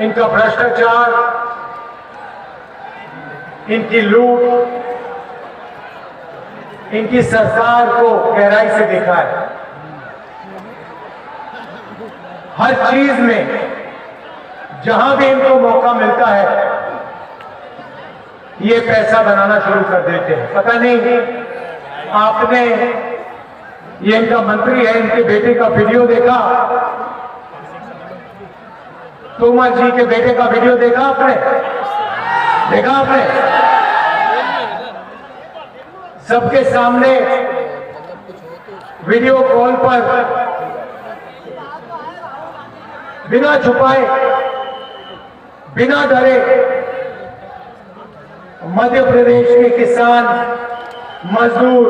इनका भ्रष्टाचार, इनकी लूट, इनकी सरकार को गहराई से देखा है। हर चीज में जहां भी इनको मौका मिलता है ये पैसा बनाना शुरू कर देते हैं। पता नहीं आपने, ये इनका मंत्री है, इनके बेटे का वीडियो देखा? तोमर जी के बेटे का वीडियो देखा आपने? देखा आपने? सबके सामने वीडियो कॉल पर बिना छुपाए, बिना डरे मध्य प्रदेश के किसान, मजदूर,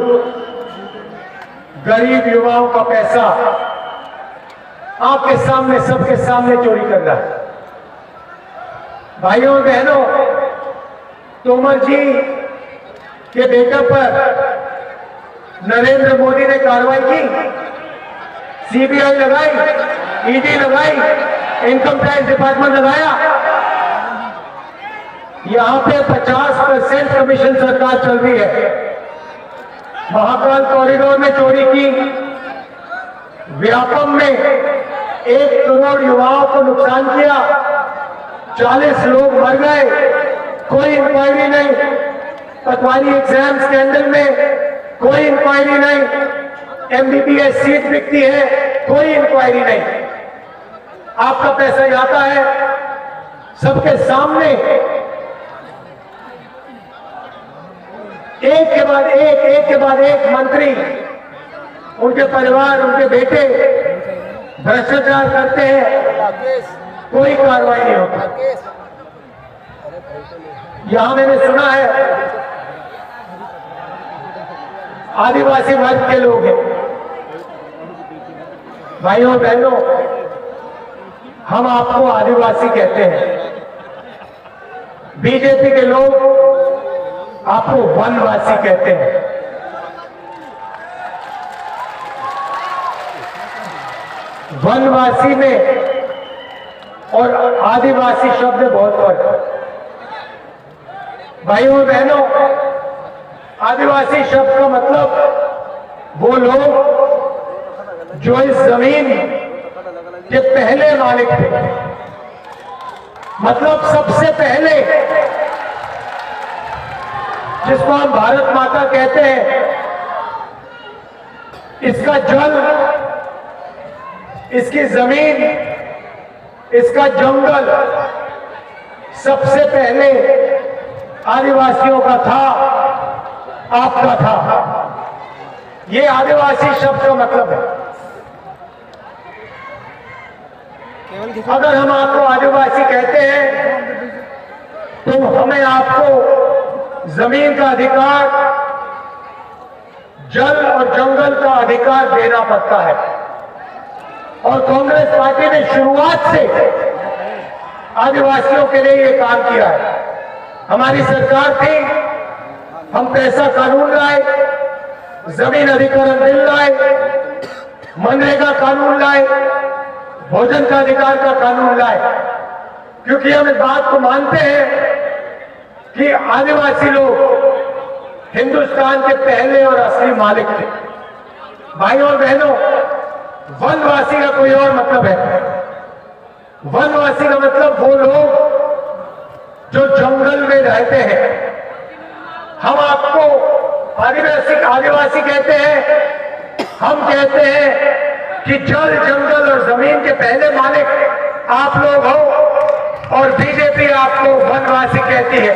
गरीब युवाओं का पैसा आपके सामने, सबके सामने चोरी कर रहा है। भाइयों बहनों, तोमर जी के बेटे पर नरेंद्र मोदी ने कार्रवाई की, सीबीआई लगाई, ईडी लगाई, इनकम टैक्स डिपार्टमेंट लगाया। यहां पे 50% कमीशन सरकार चल रही है। महाकाल कॉरिडोर में चोरी की, व्यापम में 1 करोड़ युवाओं को नुकसान किया, 40 लोग मर गए, कोई इंक्वायरी नहीं। पटवारी एग्जाम स्कैंडल में कोई इंक्वायरी नहीं। एमबीबीएस सीट बिकती है, कोई इंक्वायरी नहीं। आपका पैसा जाता है सबके सामने, एक के बाद एक मंत्री, उनके परिवार, उनके बेटे भ्रष्टाचार करते हैं, कोई कार्रवाई नहीं होती। यहां मैंने सुना है आदिवासी वर्ग के लोग हैं। भाइयों बहनों, हम आपको आदिवासी कहते हैं, बीजेपी के लोग आपको वनवासी कहते हैं। वनवासी में और आदिवासी शब्द में बहुत फर्क है। भाइयों बहनों, आदिवासी शब्द का मतलब वो लोग जो इस जमीन के पहले मालिक थे, मतलब सबसे पहले, जिसको हम भारत माता कहते हैं, इसका जल, इसकी जमीन, इसका जंगल सबसे पहले आदिवासियों का था, आपका था। ये आदिवासी शब्द का मतलब है। अगर हम आपको आदिवासी कहते हैं तो हमें आपको जमीन का अधिकार, जल और जंगल का अधिकार देना पड़ता है। और कांग्रेस पार्टी ने शुरुआत से आदिवासियों के लिए ये काम किया है। हमारी सरकार थी, हम पैसा कानून लाए, जमीन अधिग्रहण बिल लाए, मनरेगा कानून लाए, भोजन का अधिकार का कानून लाए, क्योंकि हम इस बात को मानते हैं कि आदिवासी लोग हिंदुस्तान के पहले और असली मालिक थे। भाइयों और बहनों, वनवासी का कोई और मतलब है। वनवासी का मतलब वो लोग जो जंगल में रहते हैं। हम आपको आदिवासी कहते हैं। हम कहते हैं कि जल, जंगल और जमीन के पहले मालिक आप लोग हो, और बीजेपी आपको वनवासी कहती है।